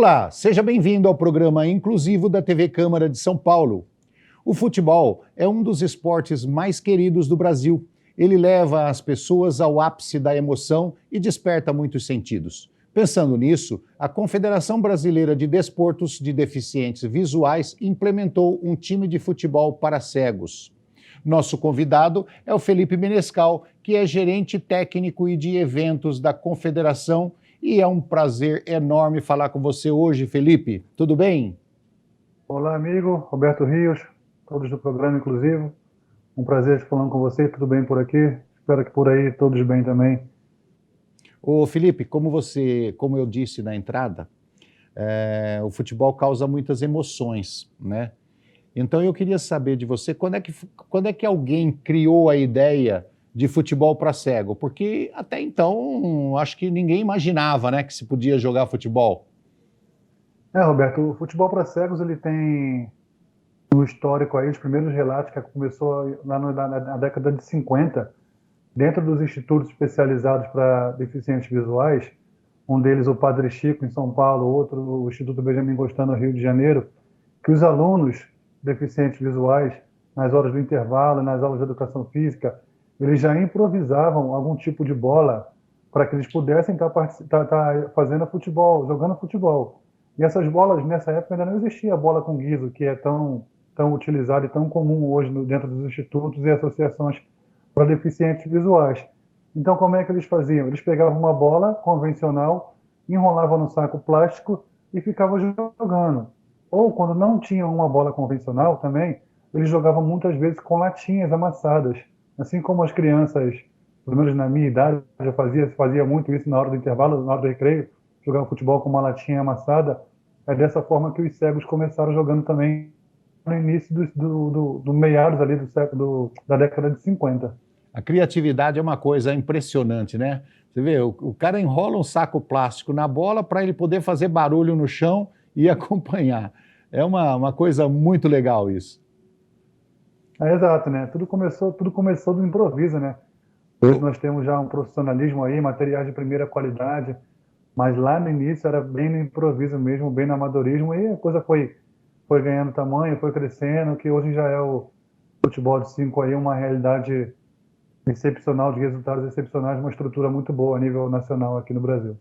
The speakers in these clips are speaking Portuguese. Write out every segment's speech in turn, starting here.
Olá, seja bem-vindo ao programa inclusivo da TV Câmara de São Paulo. O futebol é um dos esportes mais queridos do Brasil. Ele leva as pessoas ao ápice da emoção e desperta muitos sentidos. Pensando nisso, a Confederação Brasileira de Desportos de Deficientes Visuais implementou um time de futebol para cegos. Nosso convidado é o Felipe Menescal, que é gerente técnico e de eventos da Confederação. E é um prazer enorme falar com você hoje, Felipe. Tudo bem? Olá, amigo Roberto Rios, todos do programa inclusivo. Um prazer estar falando com você, tudo bem por aqui? Espero que por aí todos bem também. Ô, Felipe, como eu disse na entrada, o futebol causa muitas emoções, né? Então eu queria saber de você, quando é que alguém criou a ideia de futebol para cego? Porque até então, acho que ninguém imaginava, né, que se podia jogar futebol. Roberto, o futebol para cegos ele tem um histórico aí, os primeiros relatos que começou lá na década de 50, dentro dos institutos especializados para deficientes visuais, um deles o Padre Chico em São Paulo, outro o Instituto Benjamin Constant no Rio de Janeiro, que os alunos deficientes visuais, nas horas do intervalo, nas aulas de educação física, eles já improvisavam algum tipo de bola para que eles pudessem estar fazendo futebol, jogando futebol. E essas bolas, nessa época, ainda não existia a bola com guiso, que é tão utilizada e tão comum hoje dentro dos institutos e associações para deficientes visuais. Então, como é que eles faziam? Eles pegavam uma bola convencional, enrolavam no saco plástico e ficavam jogando. Ou, quando não tinham uma bola convencional também, eles jogavam muitas vezes com latinhas amassadas. Assim como as crianças, pelo menos na minha idade, já fazia muito isso na hora do intervalo, na hora do recreio, jogar futebol com uma latinha amassada. É dessa forma que os cegos começaram jogando também no início do meados ali da década de 50. A criatividade é uma coisa impressionante, né? Você vê, o cara enrola um saco plástico na bola para ele poder fazer barulho no chão e acompanhar. É uma coisa muito legal isso. Exato, né? Tudo começou do improviso, né? Hoje nós temos já um profissionalismo aí, materiais de primeira qualidade, mas lá no início era bem no improviso mesmo, bem no amadorismo, e a coisa foi ganhando tamanho, foi crescendo, que hoje já é o futebol de 5 aí, uma realidade excepcional, de resultados excepcionais, uma estrutura muito boa a nível nacional aqui no Brasil.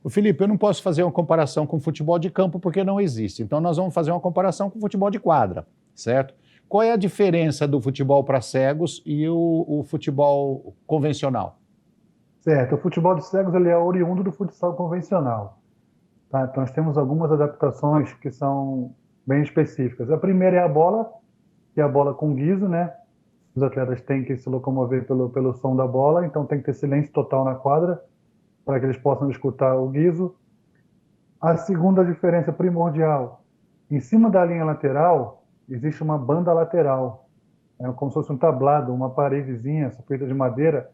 O Felipe, eu não posso fazer uma comparação com futebol de campo porque não existe. Então nós vamos fazer uma comparação com futebol de quadra, certo? Qual é a diferença do futebol para cegos e o futebol convencional? Certo, o futebol de cegos ele é oriundo do futsal convencional. Tá? Então nós temos algumas adaptações que são bem específicas. A primeira é a bola, que é a bola com guiso, né? Os atletas têm que se locomover pelo som da bola, então tem que ter silêncio total na quadra para que eles possam escutar o guiso. A segunda diferença primordial, em cima da linha lateral existe uma banda lateral, é como se fosse um tablado, uma paredezinha feita de madeira,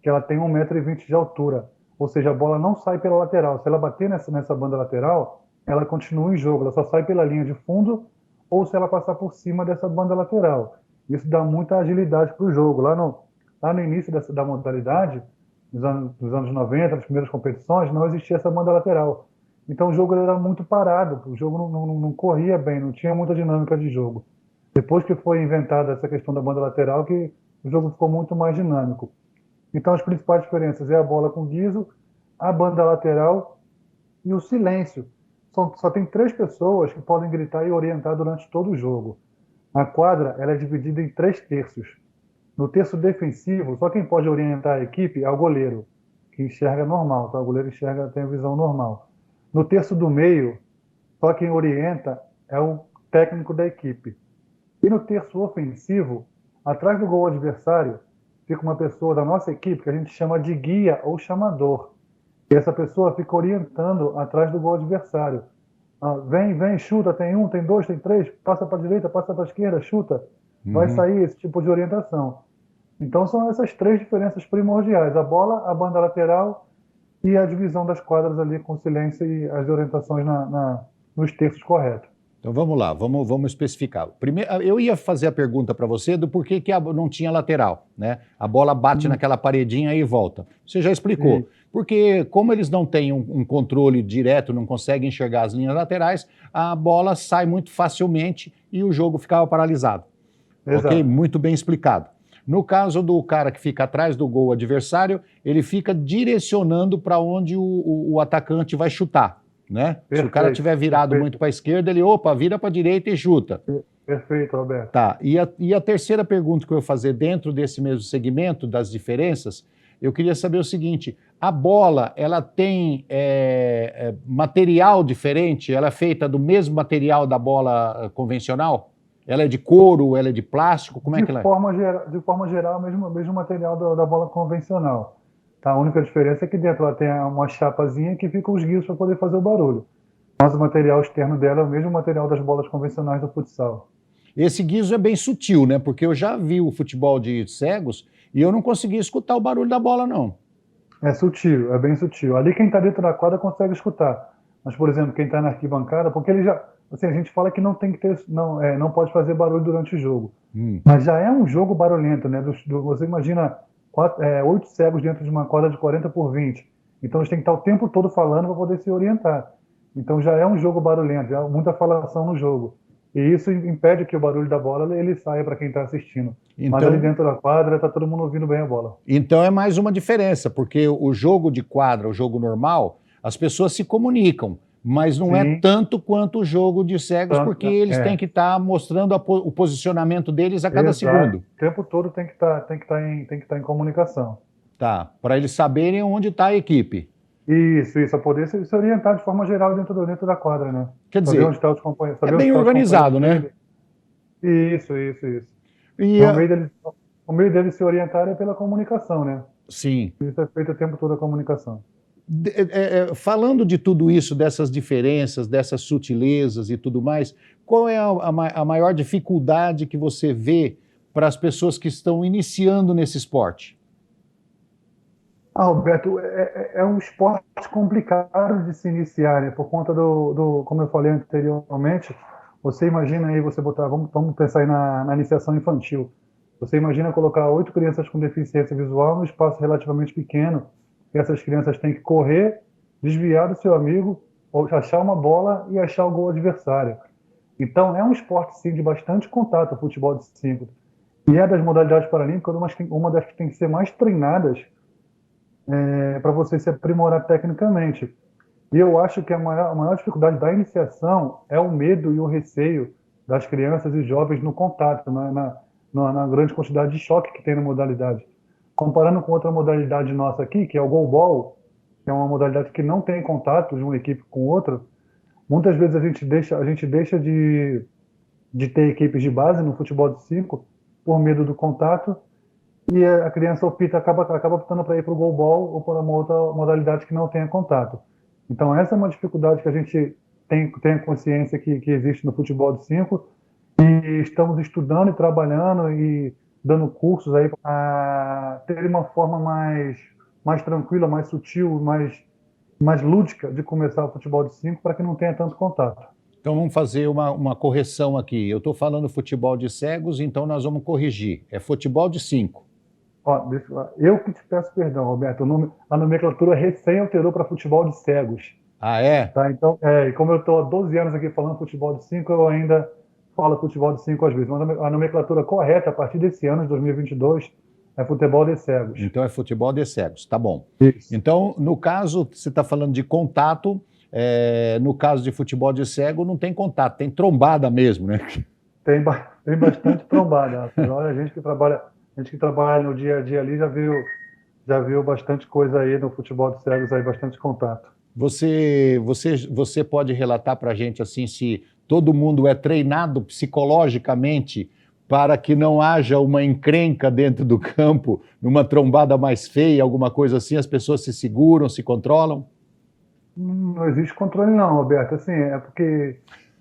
que ela tem 1,20 m de altura. Ou seja, a bola não sai pela lateral. Se ela bater nessa banda lateral, ela continua em jogo, ela só sai pela linha de fundo ou se ela passar por cima dessa banda lateral. Isso dá muita agilidade para o jogo. Lá no início da modalidade, nos anos 90, nas primeiras competições, não existia essa banda lateral. Então o jogo era muito parado, o jogo não corria bem, não tinha muita dinâmica de jogo. Depois que foi inventada essa questão da banda lateral, que o jogo ficou muito mais dinâmico. Então as principais diferenças é a bola com guiso, a banda lateral e o silêncio. Só tem 3 pessoas que podem gritar e orientar durante todo o jogo. A quadra ela é dividida em 3 terços. No terço defensivo, só quem pode orientar a equipe é o goleiro, que enxerga normal, tá? O goleiro tem a visão normal. No terço do meio, só quem orienta é o técnico da equipe. E no terço ofensivo, atrás do gol adversário, fica uma pessoa da nossa equipe que a gente chama de guia ou chamador. E essa pessoa fica orientando atrás do gol adversário. Vem, chuta, tem 1, tem 2, tem 3, passa para a direita, passa para a esquerda, chuta. Vai Uhum. sair esse tipo de orientação. Então são essas 3 diferenças primordiais: a bola, a banda lateral e a divisão das quadras ali com silêncio e as orientações nos terços corretos. Então vamos lá, vamos especificar. Primeiro, eu ia fazer a pergunta para você do porquê que não tinha lateral, né? A bola bate naquela paredinha e volta. Você já explicou. Porque como eles não têm um controle direto, não conseguem enxergar as linhas laterais, a bola sai muito facilmente e o jogo ficava paralisado. Exato. Ok? Muito bem explicado. No caso do cara que fica atrás do gol adversário, ele fica direcionando para onde o atacante vai chutar. Né? Perfeito, se o cara estiver virado muito para a esquerda, ele vira para a direita e chuta. Perfeito, Roberto. Tá. E a terceira pergunta que eu vou fazer dentro desse mesmo segmento das diferenças, eu queria saber o seguinte: a bola, ela tem material diferente? Ela é feita do mesmo material da bola convencional? Ela é de couro? Ela é de plástico? Como é que ela é? De forma geral, o mesmo material da bola convencional. Tá? A única diferença é que dentro ela tem uma chapazinha que fica os guios para poder fazer o barulho. Mas o material externo dela é o mesmo material das bolas convencionais do futsal. Esse guiso é bem sutil, né? Porque eu já vi o futebol de cegos e eu não consegui escutar o barulho da bola, não. É sutil, é bem sutil. Ali quem está dentro da quadra consegue escutar. Mas, por exemplo, quem está na arquibancada, porque ele já... Assim, a gente fala que não tem que ter... Não pode fazer barulho durante o jogo. Mas já é um jogo barulhento, né? Você imagina 8 cegos dentro de uma quadra de 40 por 20. Então eles têm que estar o tempo todo falando para poder se orientar. Então já é um jogo barulhento, já há muita falação no jogo. E isso impede que o barulho da bola ele saia para quem está assistindo. Mas ali dentro da quadra está todo mundo ouvindo bem a bola. Então é mais uma diferença, porque o jogo de quadra, o jogo normal, as pessoas se comunicam, mas não é tanto quanto o jogo de cegos, porque eles têm que estar mostrando o posicionamento deles a cada segundo. O tempo todo tem que estar em comunicação. Tá, para eles saberem onde está a equipe. Isso, a poder se orientar de forma geral dentro da quadra, né? Quer dizer, onde tá os companheiros, é bem organizado, né? Isso. E o meio deles se orientar é pela comunicação, né? Sim. Isso é feito o tempo todo a comunicação. Falando de tudo isso, dessas diferenças, dessas sutilezas e tudo mais, qual é a maior dificuldade que você vê para as pessoas que estão iniciando nesse esporte? Roberto, é um esporte complicado de se iniciar, né? Por conta como eu falei anteriormente, você imagina aí, vamos pensar aí na iniciação infantil. Você imagina colocar 8 crianças com deficiência visual num espaço relativamente pequeno, e essas crianças têm que correr, desviar do seu amigo, ou achar uma bola e achar o gol adversário. Então, é um esporte, sim, de bastante contato, o futebol de 5. E é das modalidades paralímpicas uma das que tem que ser mais treinadas para você se aprimorar tecnicamente. E eu acho que a maior dificuldade da iniciação é o medo e o receio das crianças e jovens no contato, na grande quantidade de choque que tem na modalidade. Comparando com outra modalidade nossa aqui, que é o goalball, que é uma modalidade que não tem contato de uma equipe com outra, muitas vezes a gente deixa de ter equipes de base no futebol de 5 por medo do contato, e a criança acaba optando para ir para o goalball ou para uma outra modalidade que não tenha contato. Então essa é uma dificuldade que a gente tem consciência que existe no futebol de 5, e estamos estudando e trabalhando e dando cursos aí para ter uma forma mais tranquila, mais sutil, mais lúdica de começar o futebol de 5 para que não tenha tanto contato. Então vamos fazer uma correção aqui. Eu estou falando futebol de cegos, então nós vamos corrigir. É futebol de 5. Eu que te peço perdão, Roberto. A nomenclatura recém alterou para futebol de cegos. Ah, é? Tá, então, e como eu estou há 12 anos aqui falando futebol de 5, eu ainda falo futebol de 5 às vezes. Mas a nomenclatura correta, a partir desse ano, de 2022, é futebol de cegos. Então é futebol de cegos, tá bom. Isso. Então, no caso, você está falando de contato, no caso de futebol de cego, não tem contato, tem trombada mesmo, né? Tem bastante trombada. Olha, a gente que trabalha no dia a dia ali já viu bastante coisa aí no futebol de cegos, aí, bastante contato. Você pode relatar para a gente assim, se todo mundo é treinado psicologicamente para que não haja uma encrenca dentro do campo, numa trombada mais feia, alguma coisa assim, as pessoas se seguram, se controlam? Não existe controle não, Roberto. Assim, é porque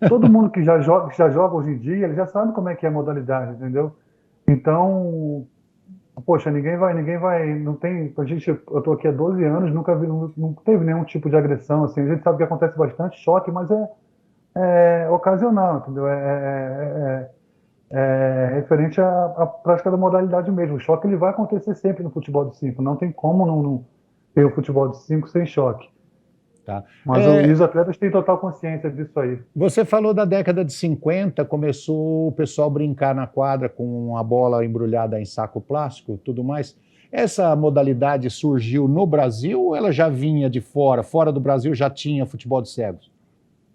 todo mundo que já joga hoje em dia, ele já sabe como é que é a modalidade, entendeu? Então, poxa, ninguém vai, não tem, eu estou aqui há 12 anos, nunca teve nenhum tipo de agressão, assim, a gente sabe que acontece bastante choque, mas é ocasional, entendeu? É referente à prática da modalidade mesmo. O choque ele vai acontecer sempre no futebol de 5. Não tem como não ter o futebol de 5 sem choque. Tá? Mas e os atletas têm total consciência disso aí. Você falou da década de 50, começou o pessoal brincar na quadra com a bola embrulhada em saco plástico e tudo mais. Essa modalidade surgiu no Brasil ou ela já vinha de fora? Fora do Brasil já tinha futebol de cegos?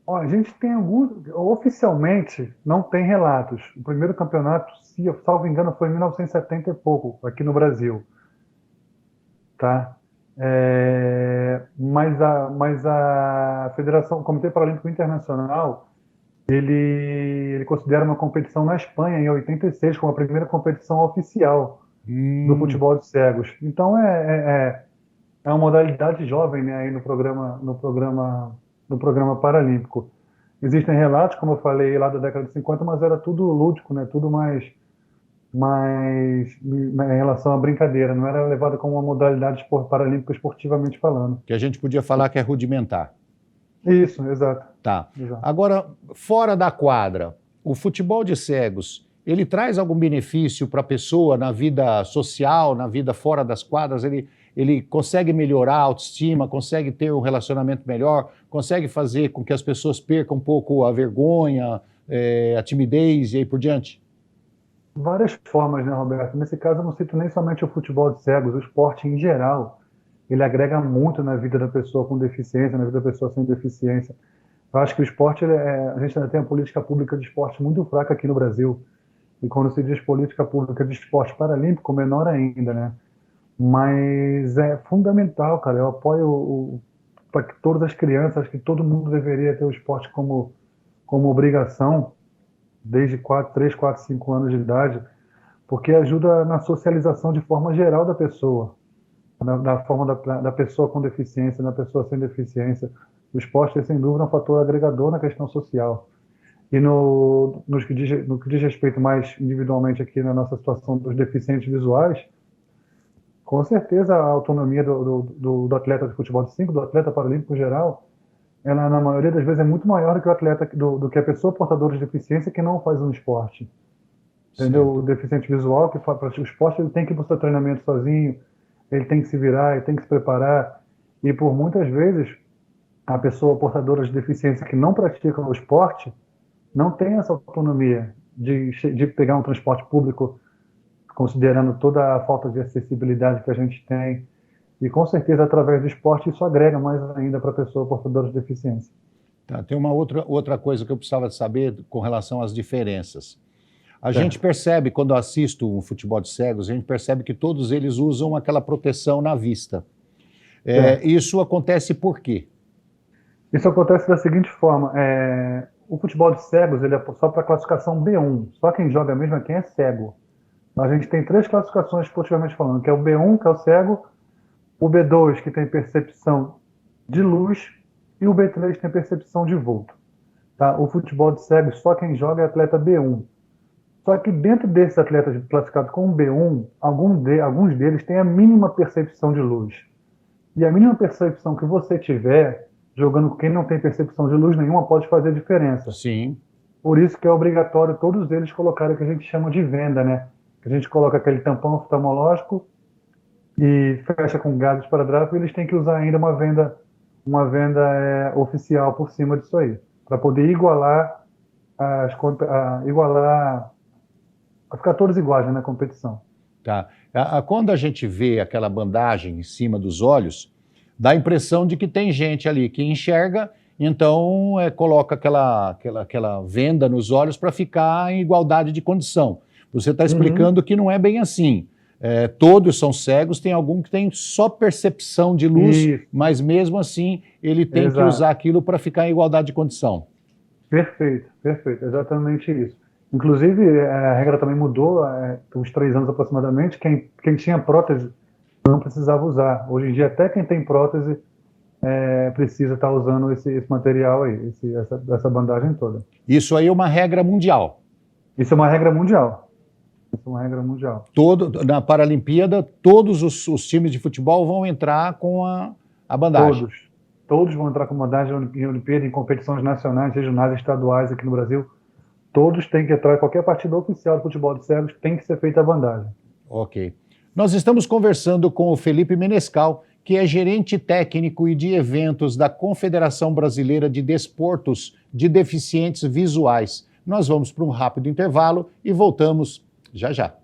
Ó, a gente tem alguns, oficialmente, não tem relatos. O primeiro campeonato, se eu salvo engano, foi em 1970 e pouco, aqui no Brasil, tá? Mas a Federação, o Comitê Paralímpico Internacional, ele considera uma competição na Espanha, em 86, como a primeira competição oficial do Hum, futebol de cegos. Então é uma modalidade jovem, né, aí no programa paralímpico. Existem relatos, como eu falei, lá da década de 50, mas era tudo lúdico, né, tudo mais em relação à brincadeira, não era levado como uma modalidade paralímpica esportivamente falando. que a gente podia falar que é rudimentar. Isso, exato. Tá. Exato. Agora, fora da quadra, o futebol de cegos, ele traz algum benefício para a pessoa na vida social, na vida fora das quadras? Ele consegue melhorar a autoestima, consegue ter um relacionamento melhor, consegue fazer com que as pessoas percam um pouco a vergonha, a timidez e aí por diante? Várias formas, né, Roberto? Nesse caso, eu não cito nem somente o futebol de cegos, o esporte em geral. Ele agrega muito na vida da pessoa com deficiência, na vida da pessoa sem deficiência. Eu acho que o esporte, a gente ainda tem uma política pública de esporte muito fraca aqui no Brasil. E quando se diz política pública de esporte paralímpico, menor ainda, né? Mas é fundamental, cara. Eu apoio para que todas as crianças, acho que todo mundo deveria ter o esporte como obrigação, desde 3, 4, 5 anos de idade, porque ajuda na socialização de forma geral da pessoa, da forma da pessoa com deficiência, da pessoa sem deficiência. O esporte é, sem dúvida, um fator agregador na questão social. E no que diz respeito mais individualmente aqui na nossa situação dos deficientes visuais, com certeza a autonomia do atleta de futebol de 5, do atleta paralímpico em geral, ela na maioria das vezes é muito maior do que o atleta, do que a pessoa portadora de deficiência que não faz um esporte. Entendeu? Certo. O deficiente visual que faz o esporte, ele tem que ir para o seu treinamento sozinho, ele tem que se virar, ele tem que se preparar. E por muitas vezes, a pessoa portadora de deficiência que não pratica o esporte não tem essa autonomia de pegar um transporte público, considerando toda a falta de acessibilidade que a gente tem. E com certeza, através do esporte, isso agrega mais ainda para a pessoa portadora de deficiência. Tá, tem uma outra coisa que eu precisava saber com relação às diferenças. A gente Certo. percebe, quando eu assisto um futebol de cegos, a gente percebe que todos eles usam aquela proteção na vista. Certo. Isso acontece por quê? Isso acontece da seguinte forma: o futebol de cegos ele é só para classificação B1, só quem joga mesmo é quem é cego. A gente tem 3 classificações esportivamente falando, que é o B1, que é o cego, o B2, que tem percepção de luz, e o B3 tem percepção de vulto. Tá? O futebol de cegos, só quem joga é atleta B1. Só que dentro desses atletas classificados como B1, alguns deles têm a mínima percepção de luz. E a mínima percepção que você tiver, jogando com quem não tem percepção de luz nenhuma, pode fazer diferença. Sim, Por isso que é obrigatório todos eles colocarem o que a gente chama de venda, né? Que a gente coloca aquele tampão oftalmológico e fecha com gás esparadrapo, e eles têm que usar ainda uma venda oficial por cima disso aí, para poder igualar a ficar todos iguais, né, na competição. tá. Quando a gente vê aquela bandagem em cima dos olhos, dá a impressão de que tem gente ali que enxerga, então coloca aquela venda nos olhos para ficar em igualdade de condição. Você está Uhum. explicando que não é bem assim. Todos são cegos, tem algum que tem só percepção de luz, Isso, mas mesmo assim ele tem que usar exato. aquilo para ficar em igualdade de condição. Perfeito, perfeito, exatamente isso. Inclusive, a regra também mudou, uns 3 anos aproximadamente, quem tinha prótese não precisava usar. Hoje em dia, até quem tem prótese precisa estar usando esse material aí, essa bandagem toda. Isso aí é uma regra mundial. Isso é uma regra mundial. Isso é uma regra mundial. Na Paralimpíada, todos os times de futebol vão entrar com a bandagem. Todos. todos vão entrar com bandagem em Olimpíada, em competições nacionais, regionais, estaduais aqui no Brasil. Todos têm que entrar, qualquer partida oficial de futebol de cegos tem que ser feita a bandagem. Ok. Nós estamos conversando com o Felipe Menescal, que é gerente técnico e de eventos da Confederação Brasileira de Desportos de Deficientes Visuais. Nós vamos para um rápido intervalo e voltamos já já.